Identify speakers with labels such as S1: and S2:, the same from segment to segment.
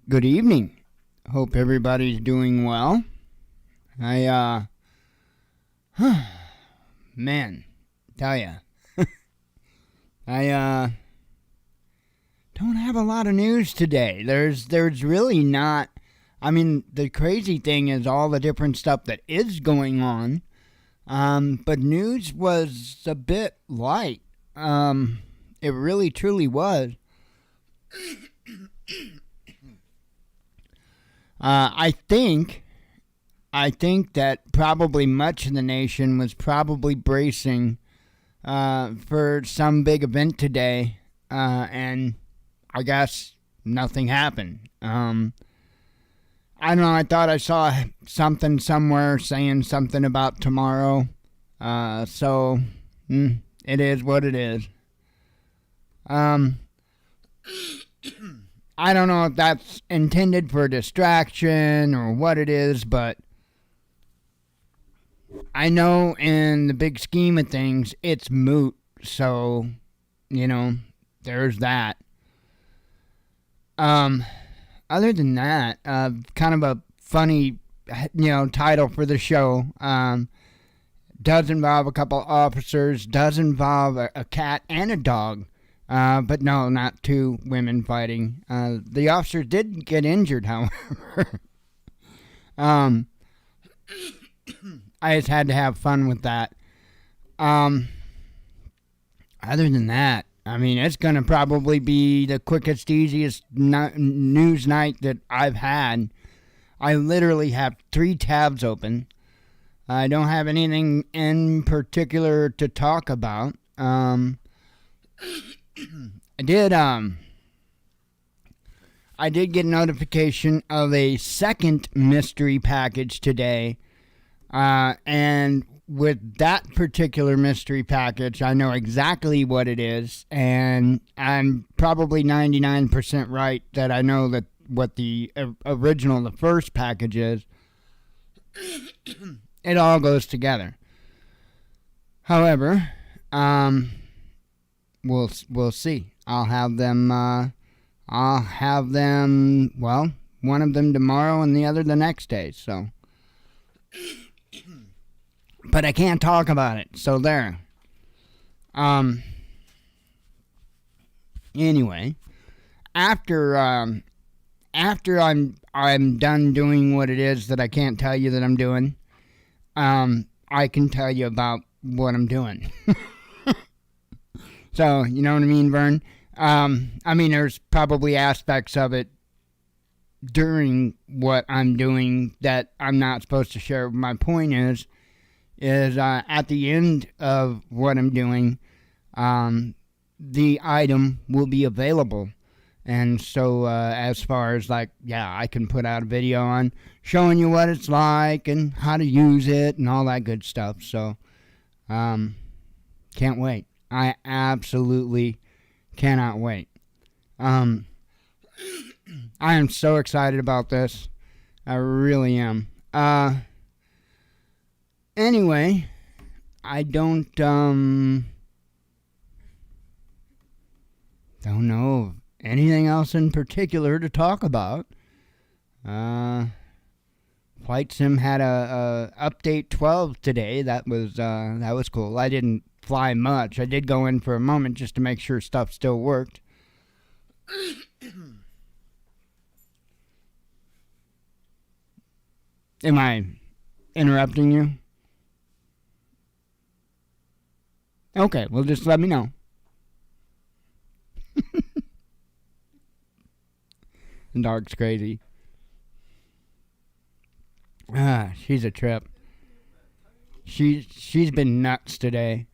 S1: Good evening. Hope everybody's doing well. Man, tell ya, I don't have a lot of news today. There's really not. I mean, the crazy thing is all the different stuff that is going on. But news was a bit light. It really truly was. I think that probably much of the nation was probably bracing for some big event today, and I guess nothing happened. I don't know. I thought I saw something somewhere saying something about tomorrow, so it is what it is. I don't know if that's intended for distraction or what it is, but I know in the big scheme of things, it's moot. So, there's that. Other than that, kind of a funny, title for the show. Does involve a couple officers, does involve a cat and a dog. But no, not two women fighting. The officers did get injured, however. I just had to have fun with that. Other than that, I mean, it's going to probably be the quickest, easiest news night that I've had. I literally have 3 tabs open. I don't have anything in particular to talk about. I did get notification of a second mystery package today, and with that particular mystery package, I know exactly what it is, and I'm probably 99% right that I know that what the original, the first package is. It all goes together. However, We'll see. I'll have them. Well, one of them tomorrow and the other the next day. So, but I can't talk about it. So there. Anyway, after I'm done doing what it is that I can't tell you that I'm doing, I can tell you about what I'm doing. So, you know what I mean, Vern? I mean, there's probably aspects of it during what I'm doing that I'm not supposed to share. My point is at the end of what I'm doing, the item will be available. And so as far as I can put out a video on showing you what it's like and how to use it and all that good stuff. So, can't wait. I absolutely cannot wait. I am so excited about this. I really am. Anyway, I don't know anything else in particular to talk about. Flight Sim had a update 12 today. That was cool. I didn't fly much. I did go in for a moment just to make sure stuff still worked. Am I interrupting you? Okay, well, just let me know. The dog's crazy. She's a trip. She's been nuts today.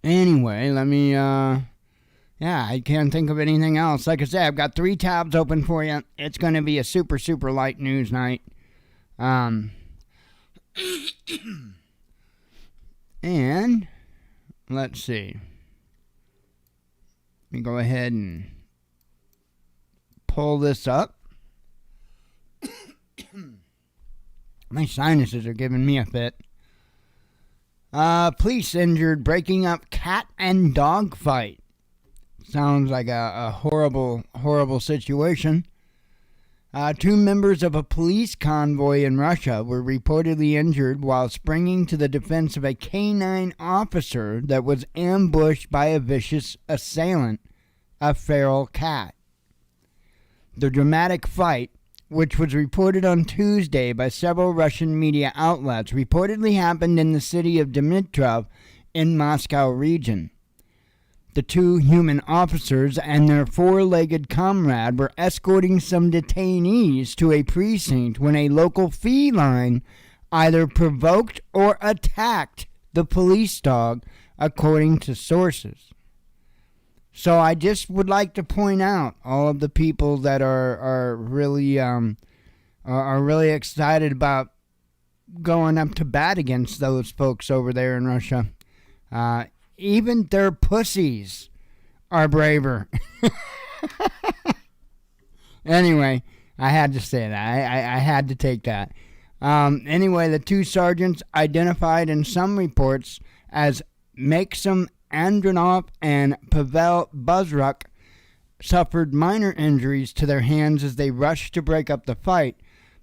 S1: Anyway, let me, I can't think of anything else. Like I said, I've got 3 tabs open for you. It's going to be a super, super light news night. And let's see. Let me go ahead and pull this up. My sinuses are giving me a fit. Police injured breaking up cat and dog fight. Sounds like a horrible, horrible situation. Two members of a police convoy in Russia were reportedly injured while springing to the defense of a canine officer that was ambushed by a vicious assailant, a feral cat. The dramatic fight, which was reported on Tuesday by several Russian media outlets, reportedly happened in the city of Dmitrov in Moscow region. The two human officers and their four-legged comrade were escorting some detainees to a precinct when a local feline either provoked or attacked the police dog, according to sources. So I just would like to point out all of the people that are really excited about going up to bat against those folks over there in Russia. Even their pussies are braver. Anyway, I had to say that. I had to take that. Anyway, the two sergeants, identified in some reports as Maxim Andronov and Pavel Buzruk, suffered minor injuries to their hands as they rushed to break up the fight.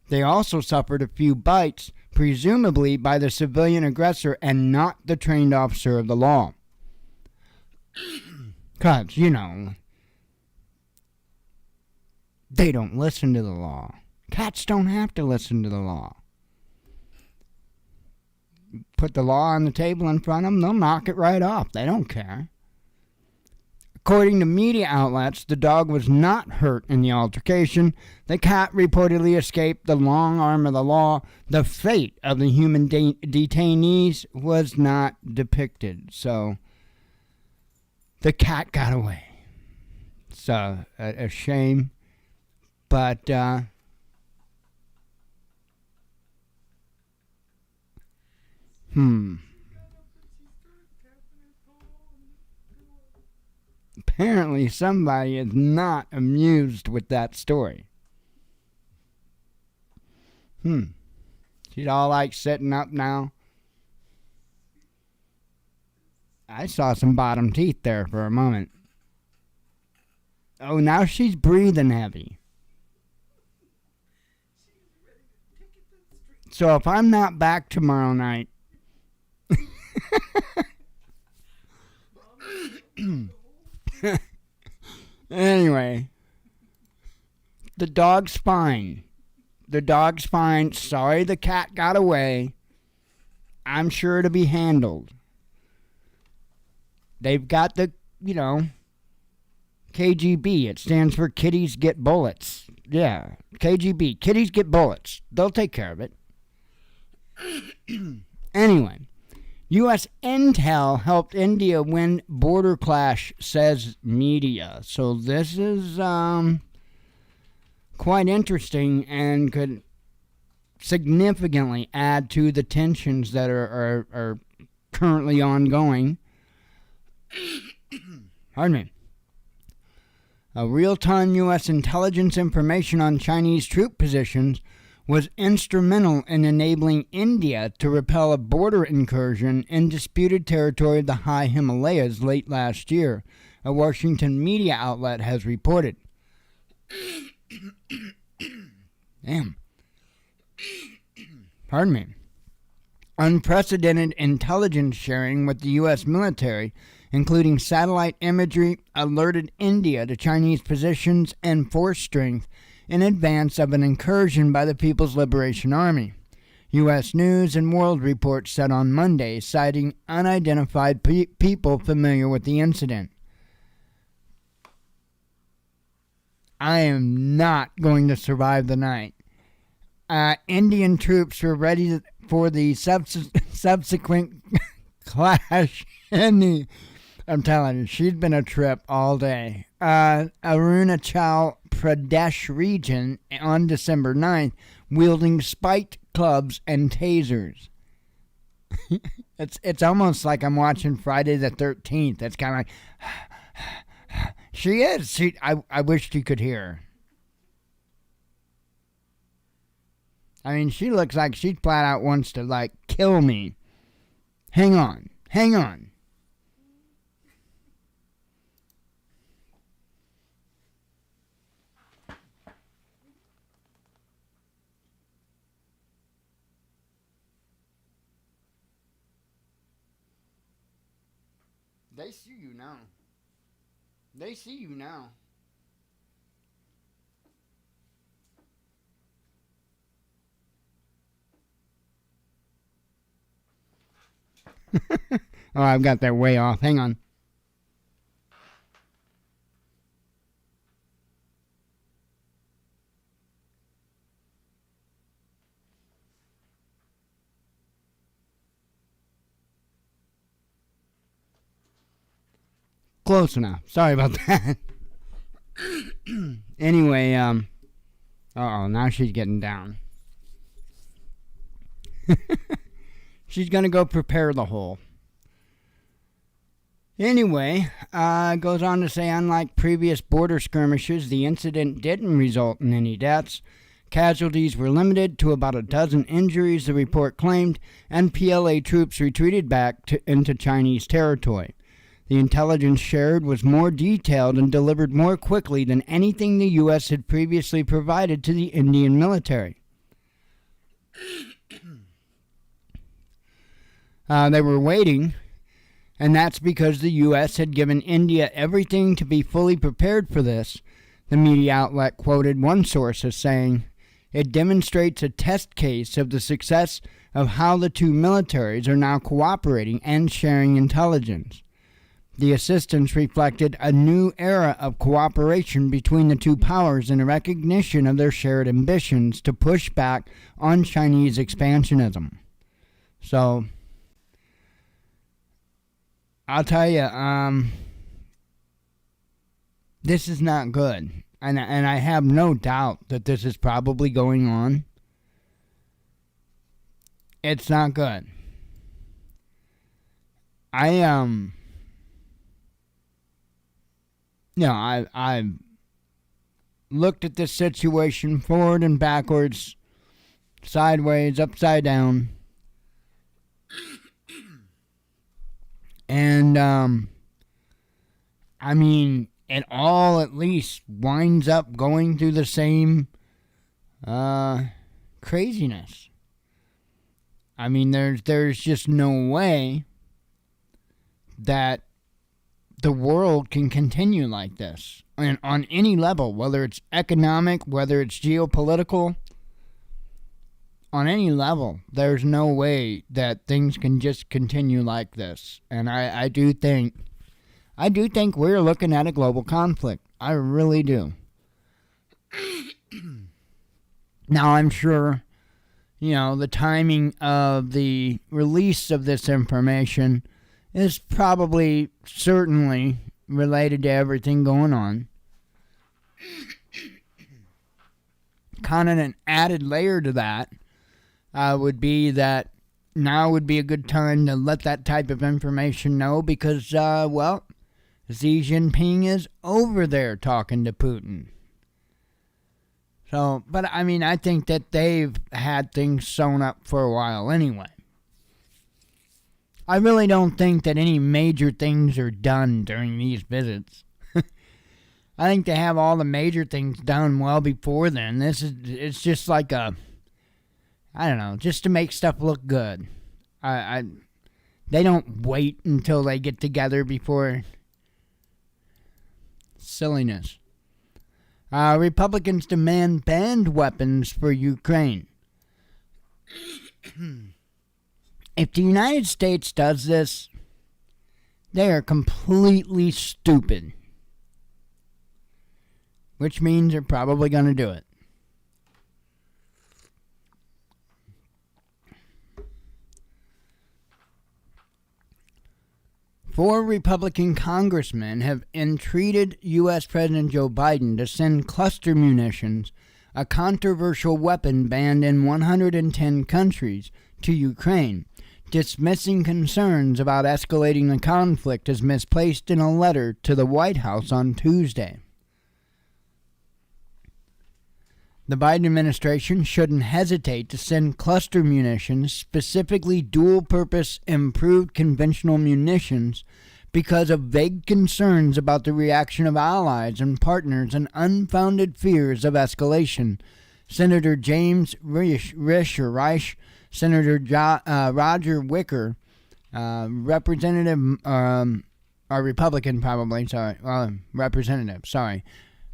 S1: They also suffered a few bites, presumably by the civilian aggressor and not the trained officer of the law. Because, they don't listen to the law. Cats don't have to listen to the law. Put the law on the table in front of them, they'll knock it right off. They don't care. According to media outlets, the dog was not hurt in the altercation. The cat reportedly escaped the long arm of the law. The fate of the human detainees was not depicted. So, the cat got away. It's a shame. But, apparently somebody is not amused with that story. She's all like sitting up now. I saw some bottom teeth there for a moment. Oh, now she's breathing heavy. So if I'm not back tomorrow night, anyway, the dog's fine. The dog's fine. Sorry the cat got away. I'm sure to be handled. They've got the, KGB. It stands for Kitties Get Bullets. Yeah, KGB. Kitties Get Bullets. They'll take care of it. Anyway, U.S. intel helped India win border clash, says media. So this is quite interesting and could significantly add to the tensions that are currently ongoing. Pardon me. A real-time U.S. intelligence information on Chinese troop positions was instrumental in enabling India to repel a border incursion in disputed territory of the high Himalayas late last year, a Washington media outlet has reported. Damn. Pardon me. Unprecedented intelligence sharing with the U.S. military, including satellite imagery, alerted India to Chinese positions and force strength in advance of an incursion by the People's Liberation Army. U.S. News and World Report said on Monday, citing unidentified people familiar with the incident. I am not going to survive the night. Indian troops were ready for the subsequent clash in the... I'm telling you, she's been a trip all day. Arunachal Pradesh region on December 9th, wielding spiked clubs and tasers. It's almost like I'm watching Friday the 13th. It's kind of like... She is. I wish you could hear her. I mean, she looks like she flat out wants to, kill me. Hang on. They see you now. They see you now. Oh, I've got that way off. Hang on. Close enough. Sorry about that. Anyway, now she's getting down. She's gonna go prepare the hole. Anyway, goes on to say, unlike previous border skirmishes, the incident didn't result in any deaths. Casualties were limited to about a dozen injuries, the report claimed, and PLA troops retreated back into Chinese territory. The intelligence shared was more detailed and delivered more quickly than anything the U.S. had previously provided to the Indian military. They were waiting, and that's because the U.S. had given India everything to be fully prepared for this. The media outlet quoted one source as saying, "It demonstrates a test case of the success of how the two militaries are now cooperating and sharing intelligence. The assistance reflected a new era of cooperation between the two powers in a recognition of their shared ambitions to push back on Chinese expansionism." So, I'll tell you, this is not good. And I have no doubt that this is probably going on. It's not good. I've looked at this situation forward and backwards, sideways, upside down, and it all at least winds up going through the same craziness. There's just no way that the world can continue like this, and on any level, whether it's economic, whether it's geopolitical, on any level, there's no way that things can just continue like this. And I do think we're looking at a global conflict. I really do. Now, I'm sure, the timing of the release of this information is probably certainly related to everything going on. Kind of an added layer to that would be that now would be a good time to let that type of information know because, Xi Jinping is over there talking to Putin. So, but I think that they've had things sewn up for a while anyway. I really don't think that any major things are done during these visits. I think they have all the major things done well before then. It's just like just to make stuff look good. They don't wait until they get together before silliness. Republicans demand banned weapons for Ukraine. If the United States does this, they are completely stupid. Which means they're probably going to do it. Four Republican congressmen have entreated U.S. President Joe Biden to send cluster munitions, a controversial weapon banned in 110 countries, to Ukraine, dismissing concerns about escalating the conflict as misplaced in a letter to the White House on Tuesday. The Biden administration shouldn't hesitate to send cluster munitions, specifically dual-purpose improved conventional munitions, because of vague concerns about the reaction of allies and partners and unfounded fears of escalation. Senator James Reich, Senator Roger Wicker, Representative or Republican probably, sorry, representative, sorry.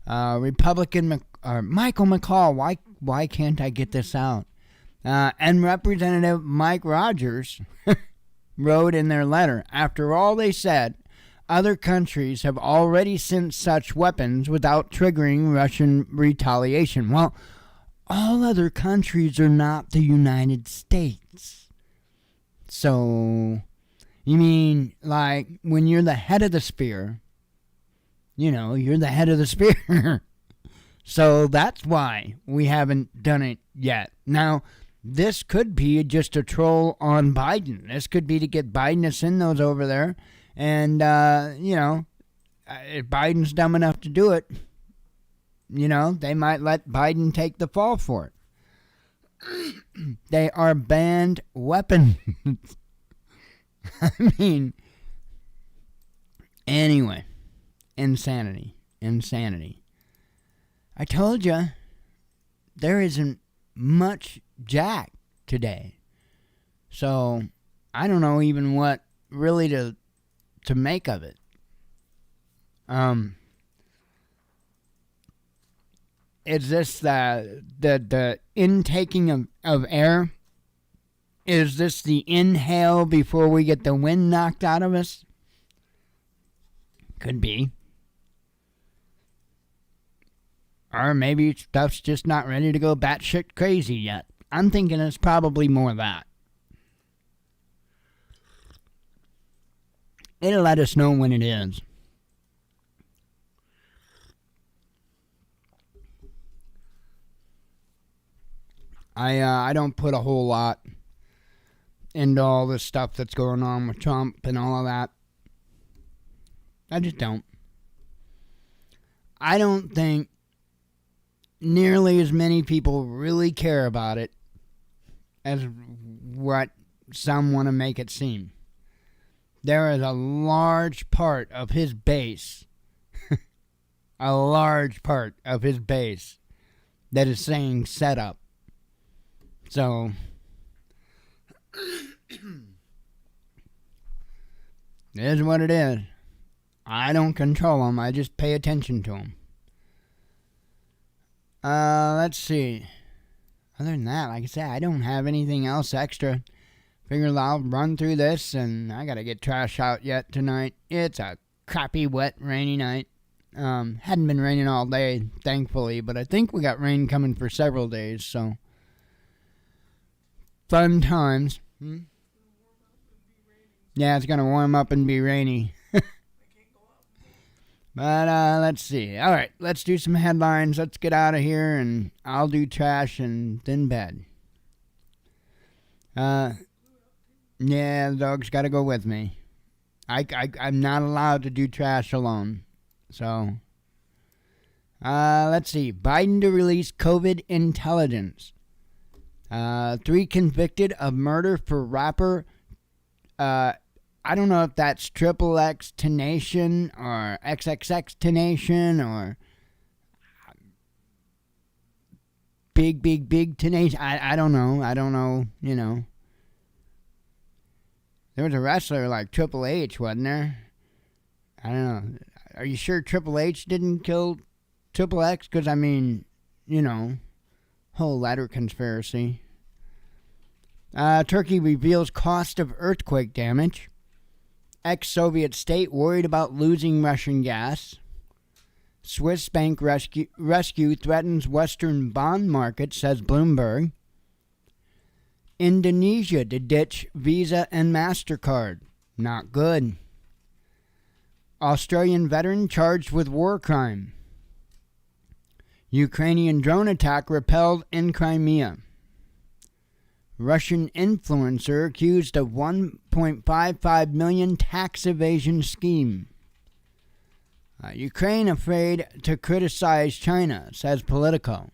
S1: Republican Michael McCall, why can't I get this out? And Representative Mike Rogers wrote in their letter, after all they said, other countries have already sent such weapons without triggering Russian retaliation. Well, all other countries are not the United States. So, you mean, like, when you're the head of the spear, you're the head of the spear. So that's why we haven't done it yet. Now, this could be just a troll on Biden. This could be to get Biden to send those over there. And, if Biden's dumb enough to do it, they might let Biden take the fall for it. They are banned weapons. I mean, anyway, insanity. I told you, there isn't much Jack today. So, I don't know even what really to make of it. Is this the intaking of air? Is this the inhale before we get the wind knocked out of us? Could be. Or maybe stuff's just not ready to go batshit crazy yet. I'm thinking it's probably more that. It'll let us know when it is. I don't put a whole lot into all this stuff that's going on with Trump and all of that. I just don't. I don't think nearly as many people really care about it as what some want to make it seem. There is a large part of his base, that is saying set up. So, it is what it is. I don't control them. I just pay attention to them. Let's see. Other than that, like I said, I don't have anything else extra. Figured I'll run through this, and I gotta get trash out yet tonight. It's a crappy, wet, rainy night. Hadn't been raining all day, thankfully, but I think we got rain coming for several days, so fun times. Yeah, it's gonna warm up and be rainy. But let's see. All right, let's do some headlines. Let's get out of here, and I'll do trash and then bed. Yeah, the dog's got to go with me. I'm not allowed to do trash alone. So, let's see. Biden to release COVID intelligence. 3 convicted of murder for rapper. I don't know if that's XXX Tenation or XXX Tenation or Big Tenation. I don't know, There was a wrestler like Triple H, wasn't there? I don't know. Are you sure Triple H didn't kill Triple X? Because, whole ladder conspiracy. Turkey reveals cost of earthquake damage. Ex-Soviet state worried about losing Russian gas. Swiss bank rescue threatens Western bond market, says Bloomberg. Indonesia to ditch Visa and MasterCard. Not good. Australian veteran charged with war crime. Ukrainian drone attack repelled in Crimea. Russian influencer accused of $1.55 million tax evasion scheme. Ukraine afraid to criticize China, says Politico.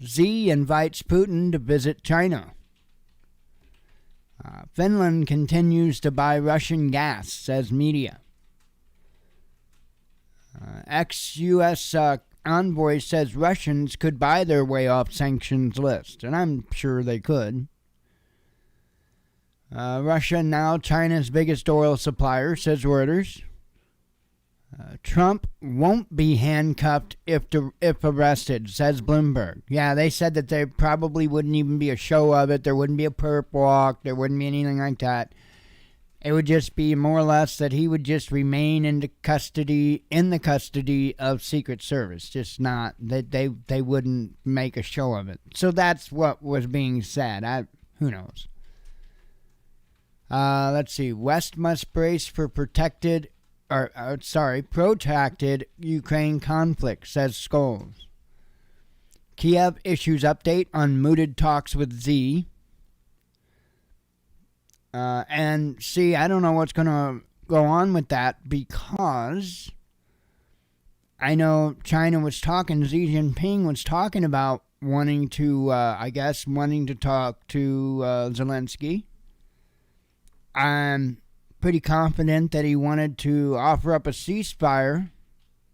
S1: Xi invites Putin to visit China. Finland continues to buy Russian gas, says media. Ex-U.S. envoy says Russians could buy their way off sanctions list, and I'm sure they could. Russia now China's biggest oil supplier, says Reuters. Trump won't be handcuffed if arrested, says Bloomberg. Yeah, they said that there probably wouldn't even be a show of it. There wouldn't be a perp walk. There wouldn't be anything like that. It would just be more or less that he would just remain in the custody of Secret Service. Just not that they wouldn't make a show of it. So that's what was being said. Who knows? Let's see. West must brace for protracted Ukraine conflict, says Scholes. Kiev issues update on mooted talks with Z. And see, I don't know what's going to go on with that, because I know China was talking, Xi Jinping was talking about wanting to talk to Zelensky. I'm pretty confident that he wanted to offer up a ceasefire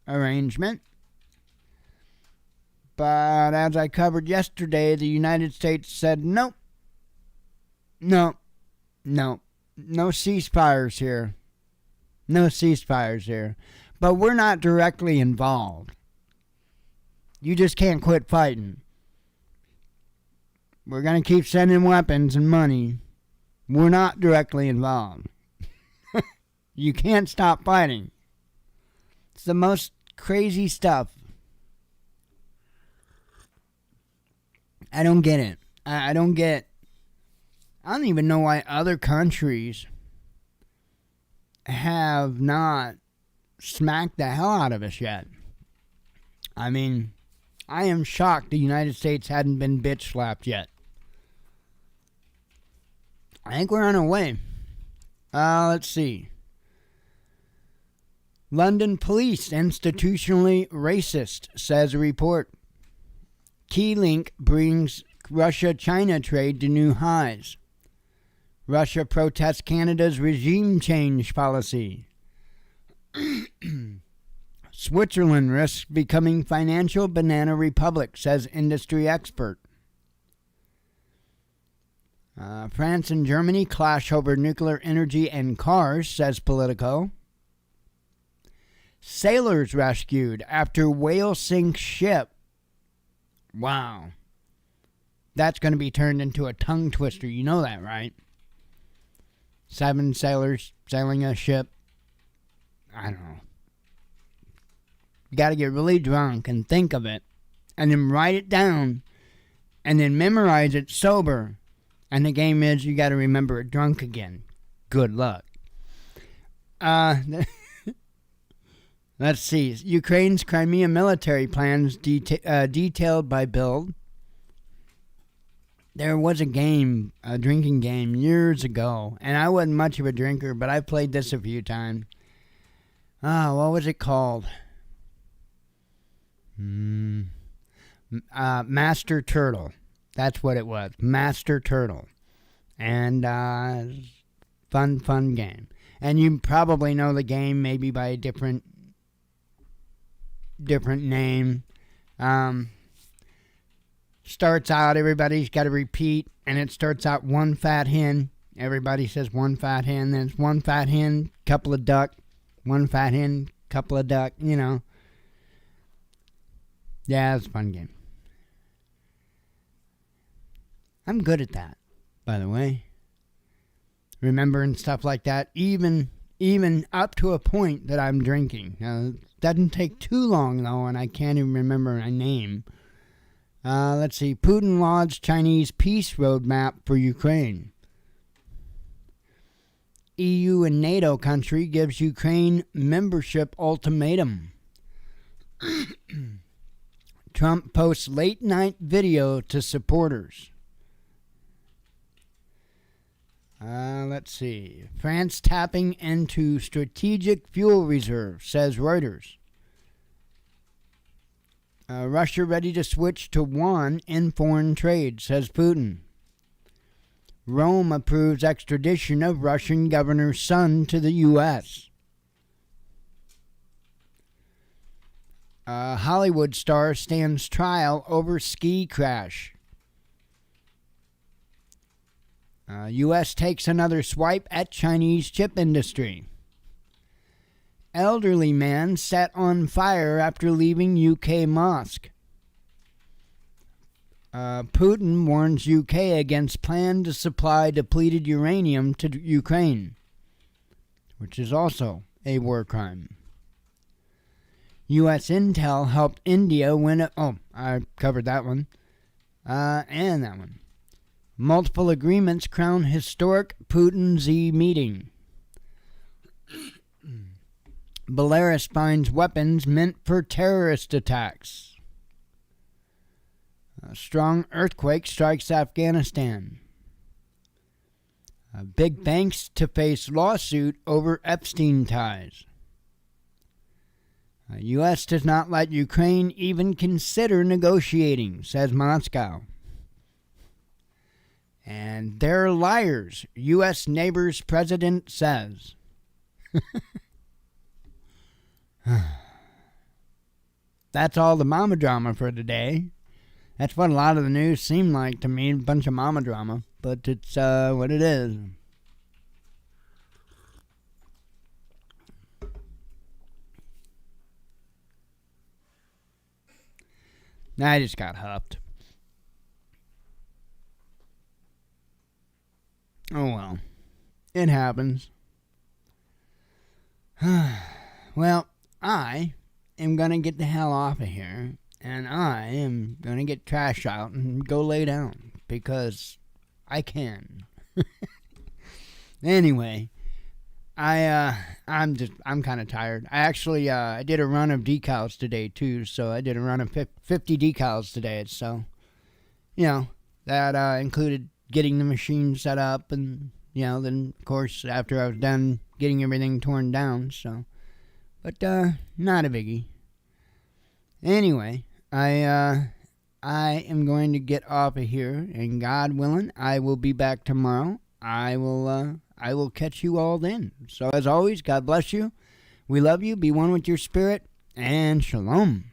S1: arrangement. But as I covered yesterday, the United States said nope. No ceasefires here. No ceasefires here. But we're not directly involved. You just can't quit fighting. We're going to keep sending weapons and money. We're not directly involved. You can't stop fighting. It's the most crazy stuff. I don't get it. I don't even know why other countries have not smacked the hell out of us yet. I mean, I am shocked the United States hadn't been bitch slapped yet. I think we're on our way. Let's see. London police institutionally racist, says a report. Key link brings Russia-China trade to new highs. Russia protests Canada's regime change policy. Switzerland risks becoming financial banana republic, says industry expert. France and Germany clash over nuclear energy and cars, says Politico. Sailors rescued after whale sinks ship. Wow. That's going to be turned into a tongue twister. You know that, right? 7 sailors sailing a ship. I don't know. You got to get really drunk and think of it, and then write it down, and then memorize it sober. And the game is you got to remember it drunk again. Good luck. Let's see. Ukraine's Crimea military plans detailed by Bild. There was a drinking game years ago, and I wasn't much of a drinker, but I played this a few times. What was it called? Master Turtle. That's what it was. Master Turtle. And fun game. And you probably know the game maybe by a different name. Starts out, everybody's got to repeat, and it starts out one fat hen. Everybody says one fat hen, then it's one fat hen, couple of duck, one fat hen, couple of duck, you know. Yeah, it's a fun game. I'm good at that, by the way. Remembering stuff like that, even up to a point that I'm drinking. Now, it doesn't take too long, though, and I can't even remember my name. Let's see. Putin lauds Chinese peace roadmap for Ukraine. EU and NATO country gives Ukraine membership ultimatum. Trump posts late night video to supporters. Let's see. France tapping into strategic fuel reserve, says Reuters. Russia ready to switch to yuan in foreign trade, says Putin. Rome approves extradition of Russian governor's son to the U.S. Hollywood star stands trial over ski crash. U.S. takes another swipe at Chinese chip industry. Elderly man set on fire after leaving UK mosque. Putin warns UK against plan to supply depleted uranium to Ukraine, which is also a war crime. U.S. intel helped India win a... Oh, I covered that one. And that one. Multiple agreements crown historic Putin-Xi meeting. Belarus finds weapons meant for terrorist attacks. A strong earthquake strikes Afghanistan. Big banks to face lawsuit over Epstein ties. U.S. does not let Ukraine even consider negotiating, says Moscow. And they're liars, U.S. neighbor's president says. That's all the mama drama for today. That's what a lot of the news seemed like to me, a bunch of mama drama. But it's what it is. I just got huffed. Oh well. It happens. Well, I am going to get the hell off of here. And I am going to get trash out and go lay down. Because I can. Anyway. I'm kind of tired. I actually, I did a run of decals today too, so I did a run of 50 decals today, so, that, included getting the machine set up and, then, of course, after I was done getting everything torn down, so, but, not a biggie. Anyway, I am going to get off of here, and God willing, I will be back tomorrow. I will catch you all then. So as always, God bless you. We love you. Be one with your spirit. And shalom.